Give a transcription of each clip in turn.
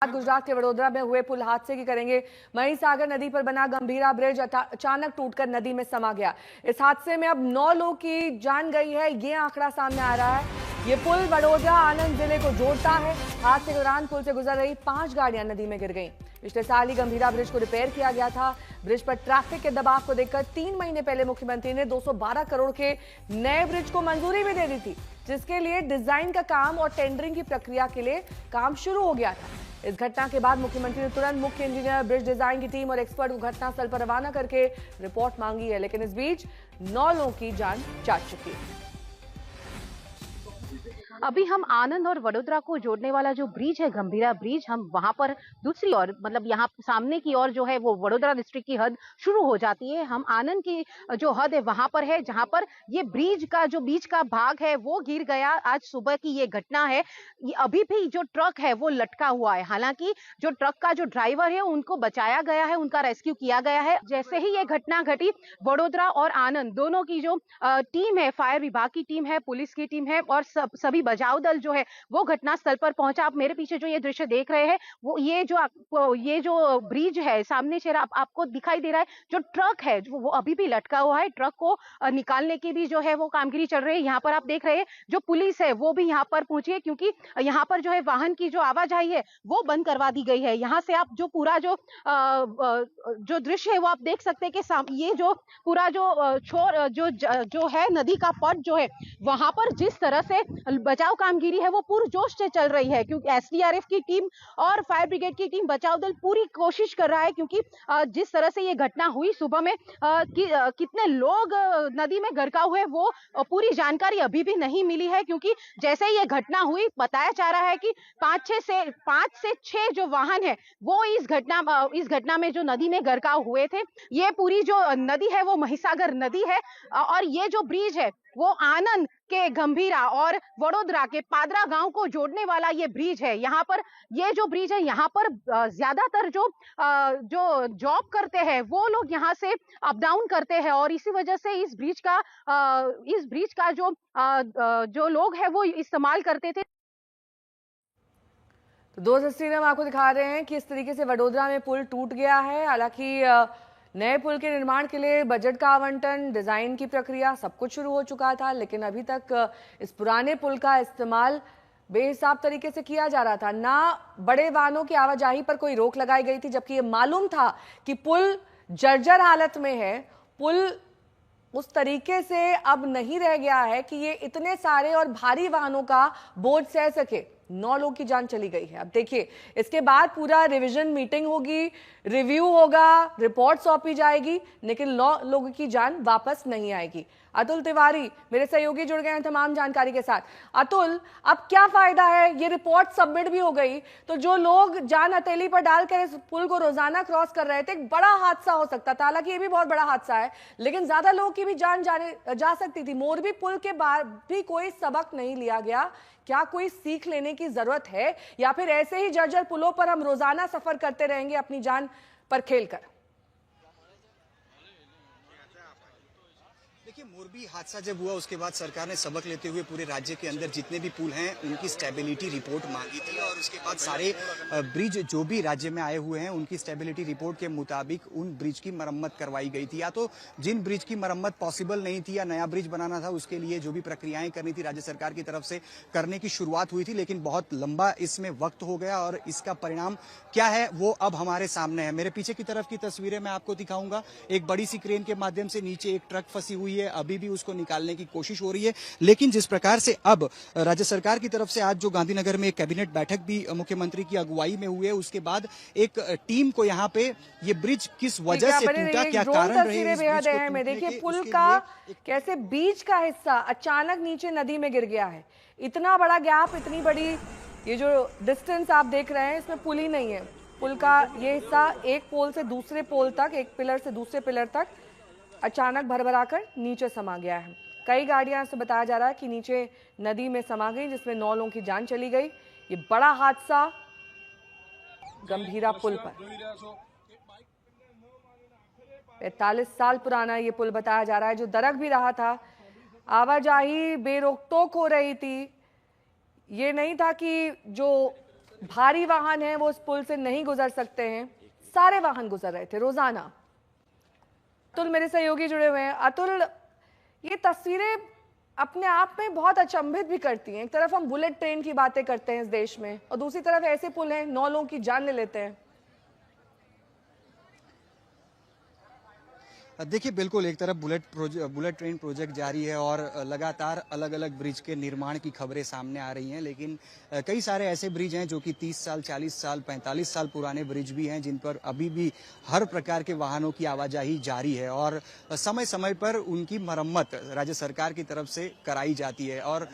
गुजरात के वडोदरा में हुए पुल हादसे की करेंगे। महीसागर नदी पर बना गंभीरा ब्रिज अचानक टूटकर नदी में समा गया। इस हादसे में अब 9 लोगों की जान गई है, ये आंकड़ा सामने आ रहा है। ये पुल वडोदरा आनंद जिले को जोड़ता है। हादसे के दौरान पुल से गुजर रही 5 गाड़ियां नदी में गिर गईं। पिछले साल ही गंभीरा ब्रिज को रिपेयर किया गया था। ब्रिज पर ट्रैफिक के दबाव को देखकर 3 महीने पहले मुख्यमंत्री ने 212 करोड़ के नए ब्रिज को मंजूरी भी दे दी थी, जिसके लिए डिजाइन का काम और टेंडरिंग की प्रक्रिया के लिए काम शुरू हो गया था। इस घटना के बाद मुख्यमंत्री ने तुरंत मुख्य इंजीनियर, ब्रिज डिजाइन की टीम और एक्सपर्ट को घटनास्थल पर रवाना करके रिपोर्ट मांगी है, लेकिन इस बीच 9 लोगों की जान जा चुकी है। अभी हम आनंद और वडोदरा को जोड़ने वाला जो ब्रिज है, गंभीरा ब्रिज, हम वहां पर दूसरी ओर, मतलब यहाँ सामने की ओर जो है वो वडोदरा डिस्ट्रिक्ट की हद शुरू हो जाती है। हम आनंद की जो हद है वहां पर है, जहां पर ये ब्रिज का जो बीच का भाग है वो गिर गया। आज सुबह की ये घटना है। ये अभी भी जो ट्रक है वो लटका हुआ है। हालांकि जो ट्रक का जो ड्राइवर है उनको बचाया गया है, उनका रेस्क्यू किया गया है। जैसे ही ये घटना घटी, वडोदरा और आनंद दोनों की जो टीम है, फायर विभाग की टीम है, पुलिस की टीम है और सभी बचाव दल जो है वो घटनास्थल पर पहुंचा। आप मेरे पीछे जो ये दृश्य देख रहे हैं वो ये जो ब्रिज है सामने से आपको दिखाई दे रहा है, जो ट्रक है वो अभी भी लटका हुआ है। ट्रक को निकालने की भी जो है वो कामगिरी चल रही है। यहाँ पर आप देख रहे हैं जो पुलिस है वो भी यहाँ पर पहुंची है, क्योंकि यहाँ पर जो है वाहन की जो आवाजाही है वो बंद करवा दी गई है। यहाँ से आप जो पूरा जो दृश्य है वो आप देख सकते हैं कि ये जो पूरा छोर जो है नदी का पट जो है वहां पर जिस तरह से बचाव कामगिरी है वो पूरे जोश से चल रही है, क्योंकि एसडीआरएफ की टीम और फायर ब्रिगेड की टीम, बचाव दल पूरी कोशिश कर रहा है। क्योंकि जिस तरह से ये घटना हुई सुबह में कितने लोग नदी में गरकाव हुए वो पूरी जानकारी अभी भी नहीं मिली है, क्योंकि जैसे ही ये घटना हुई बताया जा रहा है कि 5 से 6 जो वाहन है वो इस घटना में जो नदी में गरकाव हुए थे। ये पूरी जो नदी है वो महीसागर नदी है और ये जो ब्रिज है वो आनंद के गंभीरा और वडोदरा के पादरा गांव को जोड़ने वाला ये ब्रिज है। यहाँ पर ये जो ब्रिज है यहाँ पर ज्यादातर जो जॉब करते हैं वो लोग यहाँ से अप डाउन करते हैं और इसी वजह से इस ब्रिज का जो लोग हैं वो इस्तेमाल करते थे। तो 2 तस्वीरें हम आपको दिखा रहे हैं कि इस तरीके से वडोदरा में पुल टूट गया है। हालांकि नए पुल के निर्माण के लिए बजट का आवंटन, डिजाइन की प्रक्रिया सब कुछ शुरू हो चुका था, लेकिन अभी तक इस पुराने पुल का इस्तेमाल बेहिसाब तरीके से किया जा रहा था। ना बड़े वाहनों की आवाजाही पर कोई रोक लगाई गई थी, जबकि ये मालूम था कि पुल जर्जर हालत में है। पुल उस तरीके से अब नहीं रह गया है कि ये इतने सारे और भारी वाहनों का बोझ सह सके। 9 लोगों की जान चली गई है। अब देखिए, इसके बाद पूरा रिवीजन मीटिंग होगी, रिव्यू होगा, रिपोर्ट सौंपी जाएगी, लेकिन 9 लोगों की जान वापस नहीं आएगी। अतुल तिवारी मेरे सहयोगी जुड़ गए हैं तमाम जानकारी के साथ। अतुल, अब क्या फायदा है, ये रिपोर्ट सबमिट भी हो गई तो जो लोग जान हथेली पर डालकर इस पुल को रोजाना क्रॉस कर रहे थे, एक बड़ा हादसा हो सकता था। हालांकि ये भी बहुत बड़ा हादसा है, लेकिन ज्यादा लोगों की भी जान जा सकती थी। मोरबी पुल के बाद भी कोई सबक नहीं लिया गया। क्या कोई सीख लेने की जरूरत है, या फिर ऐसे ही जर्जर पुलों पर हम रोजाना सफर करते रहेंगे अपनी जान पर खेलकर? देखिए, मोरबी हादसा जब हुआ उसके बाद सरकार ने सबक लेते हुए पूरे राज्य के अंदर जितने भी पुल हैं उनकी स्टेबिलिटी रिपोर्ट मांगी थी और उसके बाद सारे ब्रिज जो भी राज्य में आए हुए हैं उनकी स्टेबिलिटी रिपोर्ट के मुताबिक उन ब्रिज की मरम्मत करवाई गई थी। या तो जिन ब्रिज की मरम्मत पॉसिबल नहीं थी या नया ब्रिज बनाना था उसके लिए जो भी प्रक्रियाएं करनी थी राज्य सरकार की तरफ से करने की शुरुआत हुई थी, लेकिन बहुत लंबा इसमें वक्त हो गया और इसका परिणाम क्या है वो अब हमारे सामने है। मेरे पीछे की तरफ की तस्वीरें मैं आपको दिखाऊंगा। एक बड़ी सी क्रेन के माध्यम से नीचे एक ट्रक फंसी हुई है, अभी भी उसको निकालने की कोशिश हो रही है। लेकिन जिस प्रकार से अब राज्य सरकार की तरफ से आज जो गांधीनगर में एक कैबिनेट बैठक भी मुख्यमंत्री की अगुवाई में हुई है, उसके बाद एक टीम को यहाँ पे ये ब्रिज किस वजह से टूटा, क्या कारण रहे, में देखिए पुल का कैसे बीच का हिस्सा अचानक नीचे नदी में गिर गया है। इतना बड़ा गैप, इतनी बड़ी ये जो डिस्टेंस आप देख रहे हैं, इसमें पुल ही नहीं है। पुल का ये हिस्सा एक पोल से दूसरे पोल तक, एक पिलर से दूसरे पिलर तक अचानक भरभराकर नीचे समा गया है। कई गाड़ियां से बताया जा रहा है कि नीचे नदी में समा गई, जिसमें 9 लोगों की जान चली गई। ये बड़ा हादसा गंभीरा पुल पर, 45 साल पुराना ये पुल बताया जा रहा है, जो दरक भी रहा था। आवाजाही बेरोक टोक हो रही थी। ये नहीं था कि जो भारी वाहन हैं वो उस पुल से नहीं गुजर सकते हैं। सारे वाहन गुजर रहे थे रोजाना। अतुल मेरे सहयोगी जुड़े हुए हैं। अतुल, ये तस्वीरें अपने आप में बहुत अचंभित भी करती हैं। एक तरफ हम बुलेट ट्रेन की बातें करते हैं इस देश में, और दूसरी तरफ ऐसे पुल हैं 9 लोगों की जान ले लेते हैं। देखिए, बिल्कुल एक तरफ बुलेट ट्रेन प्रोजेक्ट जारी है और लगातार अलग अलग ब्रिज के निर्माण की खबरें सामने आ रही हैं, लेकिन कई सारे ऐसे ब्रिज हैं जो कि 30 साल, 40 साल, 45 साल पुराने ब्रिज भी हैं, जिन पर अभी भी हर प्रकार के वाहनों की आवाजाही जारी है और समय समय पर उनकी मरम्मत राज्य सरकार की तरफ से कराई जाती है। और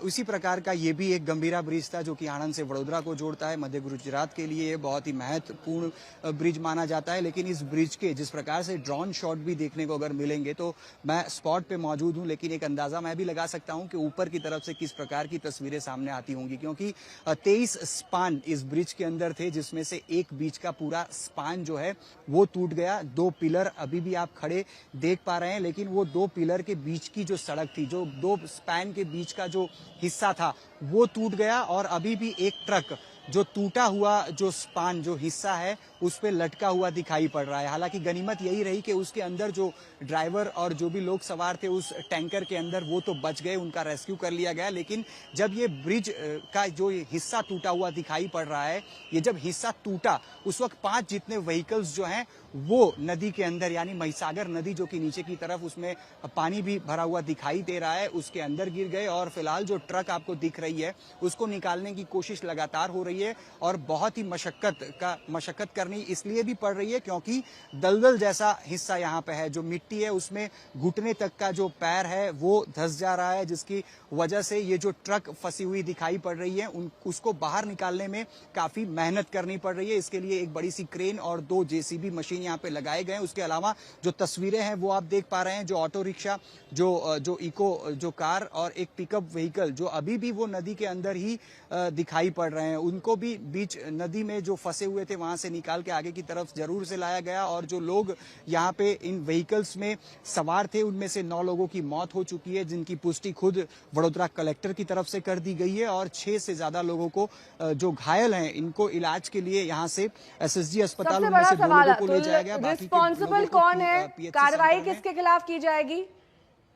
उसी प्रकार का ये भी एक गंभीरा ब्रिज था जो कि आणंद से वडोदरा को जोड़ता है। मध्य गुजरात के लिए ये बहुत ही महत्वपूर्ण ब्रिज माना जाता है, लेकिन इस ब्रिज के जिस प्रकार से ड्रोन शॉट भी देखने को अगर मिलेंगे, तो मैं स्पॉट पे मौजूद हूं, लेकिन एक अंदाजा मैं भी लगा सकता हूं कि ऊपर की तरफ से किस प्रकार की तस्वीरें सामने आती होंगी, क्योंकि 23 स्पान इस ब्रिज के अंदर थे, जिसमें से एक बीच का पूरा स्पान जो है वो टूट गया। 2 पिलर अभी भी आप खड़े देख पा रहे हैं, लेकिन वो 2 पिलर के बीच की जो सड़क थी, जो 2 स्पैन के बीच का जो हिस्सा था वो टूट गया और अभी भी एक ट्रक जो टूटा हुआ जो स्पान जो हिस्सा है उस पे लटका हुआ दिखाई पड़ रहा है। हालांकि गनीमत यही रही कि उसके अंदर जो ड्राइवर और जो भी लोग सवार थे उस टैंकर के अंदर, वो तो बच गए, उनका रेस्क्यू कर लिया गया। लेकिन जब ये ब्रिज का जो हिस्सा टूटा हुआ दिखाई पड़ रहा है, ये जब हिस्सा टूटा उस वक्त 5 जितने व्हीकल्स जो हैं वो नदी के अंदर, यानी महिसागर नदी जो कि नीचे की तरफ उसमें पानी भी भरा हुआ दिखाई दे रहा है, उसके अंदर गिर गए। और फिलहाल जो ट्रक आपको दिख रही है उसको निकालने की कोशिश लगातार हो रही है और बहुत ही मशक्कत करनी इसलिए भी पड़ रही है क्योंकि दलदल जैसा हिस्सा यहाँ पे है, जो मिट्टी है उसमें घुटने तक का जो पैर है वो धंस जा रहा है, जिसकी वजह से ये जो ट्रक फंसी हुई दिखाई पड़ रही है उसको बाहर निकालने में काफी मेहनत करनी पड़ रही है। इसके लिए एक बड़ी सी क्रेन और 2 जेसीबी मशीन यहाँ पे लगाए गए हैं। उसके अलावा जो तस्वीरें हैं वो आप देख पा रहे हैं, जो ऑटो रिक्शा, जो इको जो कार और एक पिकअप व्हीकल जो अभी भी वो नदी के अंदर ही दिखाई पड़ रहे हैं, उनको भी बीच नदी में जो फंसे हुए थे वहां से निकाल के आगे की तरफ जरूर से लाया गया। और जो लोग यहाँ पे इन व्हीकल्स में सवार थे उनमें से 9 लोगों की मौत हो चुकी है, जिनकी पुष्टि खुद वडोदरा कलेक्टर की तरफ से कर दी गई है और 6 से ज्यादा लोगों को जो घायल हैं इनको इलाज के लिए यहाँ से एसएसजी अस्पताल उनमें से 2 लोगों को ले जाया गया। रिस्पॉन्सिबल कौन है, कार्रवाई किसके खिलाफ की जाएगी,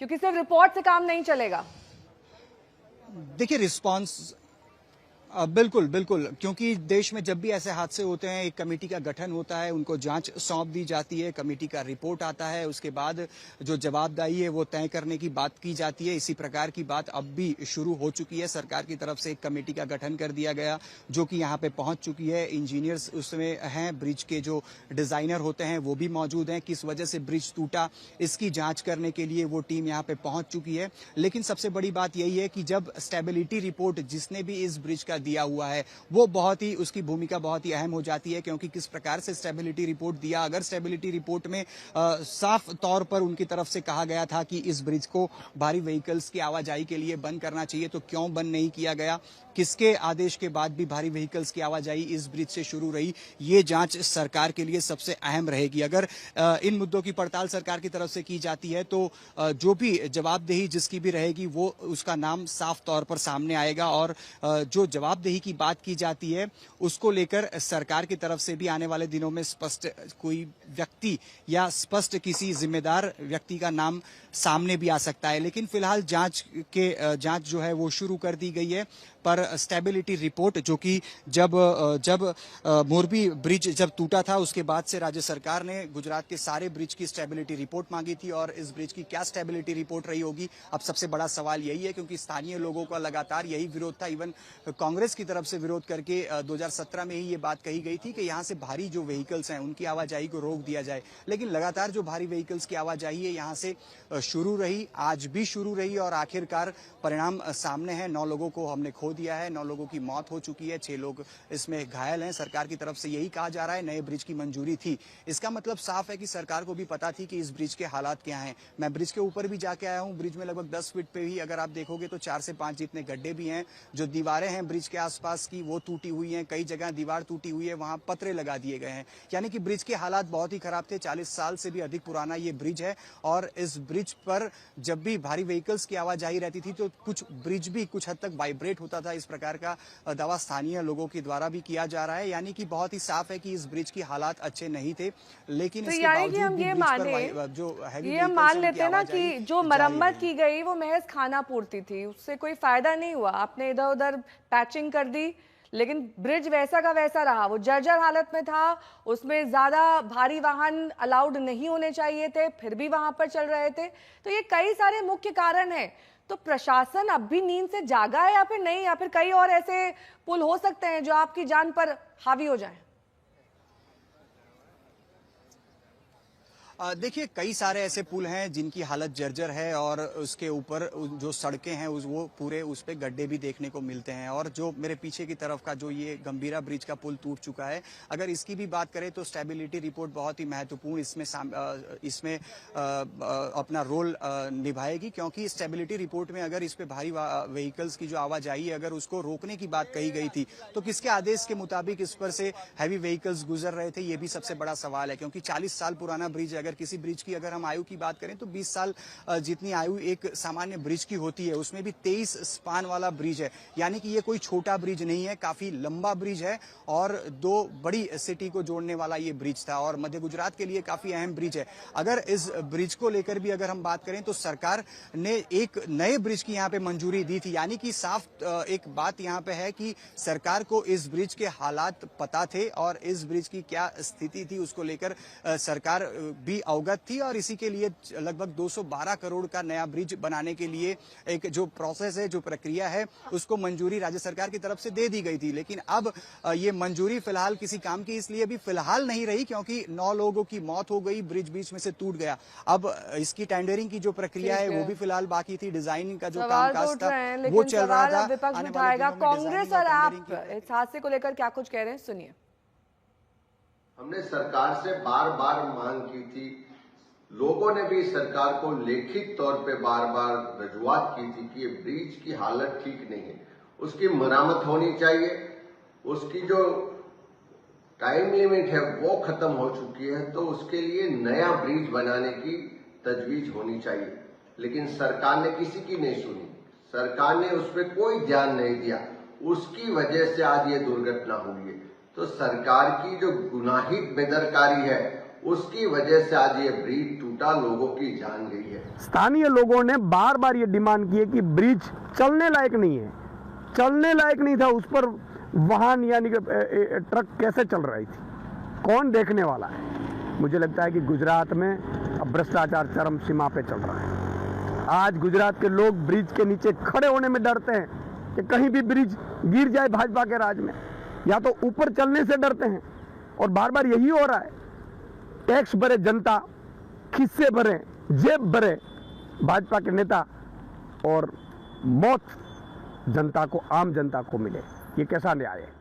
क्योंकि सिर्फ रिपोर्ट से काम नहीं चलेगा? देखिए, रिस्पॉन्स बिल्कुल, क्योंकि देश में जब भी ऐसे हादसे होते हैं एक कमेटी का गठन होता है, उनको जांच सौंप दी जाती है, कमेटी का रिपोर्ट आता है, उसके बाद जो जवाबदेही है वो तय करने की बात की जाती है। इसी प्रकार की बात अब भी शुरू हो चुकी है। सरकार की तरफ से एक कमेटी का गठन कर दिया गया जो कि यहाँ पे पहुंच चुकी है। इंजीनियर्स उसमें हैं, ब्रिज के जो डिजाइनर होते हैं वो भी मौजूद हैं। किस वजह से ब्रिज टूटा इसकी जांच करने के लिए वो टीम यहाँ पे पहुंच चुकी है। लेकिन सबसे बड़ी बात यही है कि जब स्टेबिलिटी रिपोर्ट जिसने भी इस ब्रिज का दिया हुआ है वो उसकी भूमिका बहुत ही अहम हो जाती है, क्योंकि किस प्रकार से स्टेबिलिटी रिपोर्ट दिया। अगर स्टेबिलिटी रिपोर्ट में साफ तौर पर उनकी तरफ से कहा गया था कि इस ब्रिज को भारी व्हीकल्स की आवाजाही के लिए बंद करना चाहिए, तो क्यों बंद नहीं किया गया? किसके आदेश के बाद भी भारी व्हीकल्स की आवाजाही इस ब्रिज से शुरू रही? ये जांच सरकार के लिए सबसे अहम रहेगी। अगर इन मुद्दों की पड़ताल सरकार की तरफ से की जाती है तो जो भी जवाबदेही जिसकी भी रहेगी वो उसका नाम साफ तौर पर सामने आएगा और जो जवाबदेही की बात की जाती है उसको लेकर सरकार की तरफ से भी आने वाले दिनों में स्पष्ट कोई व्यक्ति या स्पष्ट किसी जिम्मेदार व्यक्ति का नाम सामने भी आ सकता है। लेकिन फिलहाल जांच जो है वो शुरू कर दी गई है। पर स्टेबिलिटी रिपोर्ट जो कि जब मोरबी ब्रिज जब टूटा था उसके बाद से राज्य सरकार ने गुजरात के सारे ब्रिज की स्टेबिलिटी रिपोर्ट मांगी थी और इस ब्रिज की क्या स्टेबिलिटी रिपोर्ट रही होगी, अब सबसे बड़ा सवाल यही है, क्योंकि स्थानीय लोगों का लगातार यही विरोध था। इवन कांग्रेस की तरफ से विरोध करके 2017 में ही ये बात कही गई थी कि यहाँ से भारी जो व्हीकल्स हैं उनकी आवाजाही को रोक दिया जाए। लेकिन लगातार जो भारी व्हीकल्स की आवाजाही है यहाँ से शुरू रही, आज भी शुरू रही और आखिरकार परिणाम सामने है। 9 लोगों को हमने खो दिया है, 9 लोगों की मौत हो चुकी है, 6 लोग इसमें घायल हैं। सरकार की तरफ से यही कहा जा रहा है नए ब्रिज की मंजूरी थी। इसका मतलब साफ है कि सरकार को भी पता थी कि इस ब्रिज के हालात क्या हैं। मैं ब्रिज के ऊपर भी जाके आया हूं। ब्रिज में लगभग 10 फीट पे ही अगर आप देखोगे तो 4 से 5 जितने गड्ढे भी हैं। जो दीवारें हैं ब्रिज के आसपास की वो टूटी हुई हैं, कई जगह दीवार टूटी हुई है, वहां पतरे लगा दिए गए हैं। यानी कि ब्रिज के हालात बहुत ही खराब थे। 40 साल से भी अधिक पुराना ये ब्रिज है और इस ब्रिज पर जब भी भारी व्हीकल्स की आवाजाही रहती थी तो कुछ ब्रिज भी कुछ हद तक वाइब्रेट होता होता था, इस प्रकार का दावा स्थानीय लोगों के द्वारा भी किया जा रहा है। यानी कि बहुत ही साफ है कि इस ब्रिज की हालात अच्छे नहीं थे, लेकिन तो इसके यानी कि बावजूद हम भी ये ब्रिज पर माने, जो हैवी ये हम व्हीकल्स मान हैं, लेते हैं ना उनकी कि आवाजाही जो जारी मरम्मत रही। की गई वो महज खाना पूर्ति थी, उससे कोई फायदा नहीं हुआ। आपने इधर उधर पैचिंग कर दी, लेकिन ब्रिज वैसा का वैसा रहा, वो जर्जर हालत में था, उसमें ज्यादा भारी वाहन अलाउड नहीं होने चाहिए थे, फिर भी वहां पर चल रहे थे। तो ये कई सारे मुख्य कारण हैं। तो प्रशासन अब भी नींद से जागा है या फिर नहीं, या फिर कई और ऐसे पुल हो सकते हैं जो आपकी जान पर हावी हो जाएं? देखिए, कई सारे ऐसे पुल हैं जिनकी हालत जर्जर है और उसके ऊपर जो सड़कें हैं वो पूरे उस पे गड्ढे भी देखने को मिलते हैं। और जो मेरे पीछे की तरफ का जो ये गंभीरा ब्रिज का पुल टूट चुका है, अगर इसकी भी बात करें तो स्टेबिलिटी रिपोर्ट बहुत ही महत्वपूर्ण इसमें अपना रोल निभाएगी, क्योंकि स्टेबिलिटी रिपोर्ट में अगर इस पे भारी व्हीकल्स की जो आवाजाही है अगर उसको रोकने की बात कही गई थी, तो किसके आदेश के मुताबिक इस पर से हैवी व्हीकल्स गुजर रहे थे, ये भी सबसे बड़ा सवाल है। क्योंकि 40 साल पुराना ब्रिज, अगर किसी ब्रिज की अगर हम आयु की बात करें तो 20 साल जितनी आयु एक सामान्य ब्रिज की होती है, उसमें भी 23 स्पान वाला ब्रिज है। यानी कि ये कोई छोटा ब्रिज नहीं है, काफी लंबा ब्रिज है और दो बड़ी सिटी को जोड़ने वाला ये ब्रिज था और मध्य गुजरात के लिए काफी अहम ब्रिज है। अगर इस ब्रिज को लेकर भी अगर हम बात करें तो सरकार ने एक नए ब्रिज की यहाँ पे मंजूरी दी थी। यानी कि साफ एक बात यहाँ पे है कि सरकार को इस ब्रिज के हालात पता थे और इस ब्रिज की क्या स्थिति थी उसको लेकर सरकार भी अवगत थी और इसी के लिए लगभग 212 करोड़ का नया ब्रिज बनाने के लिए एक जो प्रोसेस है, जो प्रक्रिया है, उसको मंजूरी राज्य सरकार की तरफ से दे दी गई थी। लेकिन अब ये मंजूरी फिलहाल किसी काम की इसलिए भी फिलहाल नहीं रही क्योंकि 9 लोगों की मौत हो गई, ब्रिज बीच में से टूट गया। अब इसकी टेंडरिंग की जो प्रक्रिया है वो भी फिलहाल बाकी थी, डिजाइनिंग का जो कामकाज था वो चल रहा था। विपक्ष उठाएगा, कांग्रेस और आप इस हादसे को लेकर क्या कुछ कह रहे हैं, सुनिए। हमने सरकार से बार बार मांग की थी, लोगों ने भी सरकार को लिखित तौर पे बार बार रजूआत की थी कि ये ब्रिज की हालत ठीक नहीं है, उसकी मरम्मत होनी चाहिए, उसकी जो टाइम लिमिट है वो खत्म हो चुकी है, तो उसके लिए नया ब्रिज बनाने की तजवीज होनी चाहिए। लेकिन सरकार ने किसी की नहीं सुनी, सरकार ने उस पर कोई ध्यान नहीं दिया, उसकी वजह से आज ये दुर्घटना हुई है। तो सरकार की जो गुनाहित बेदरकारी है उसकी वजह से आज ये ब्रिज टूटा, लोगों की जान गई है। स्थानीय लोगों ने बार बार ये डिमांड की है कि ब्रिज चलने लायक नहीं है, चलने लायक नहीं था, उस पर वाहन यानी कि ट्रक कैसे चल रही थी, कौन देखने वाला है। मुझे लगता है कि गुजरात में अब भ्रष्टाचार चरम सीमा पे चल रहा है। आज गुजरात के लोग ब्रिज के नीचे खड़े होने में डरते हैं कि कहीं भी ब्रिज गिर जाए भाजपा के राज में, या तो ऊपर चलने से डरते हैं। और बार बार यही हो रहा है, टैक्स भरे जनता, खिस्से भरे, जेब भरे भाजपा के नेता और मौत जनता को, आम जनता को मिले, ये कैसा न्याय है।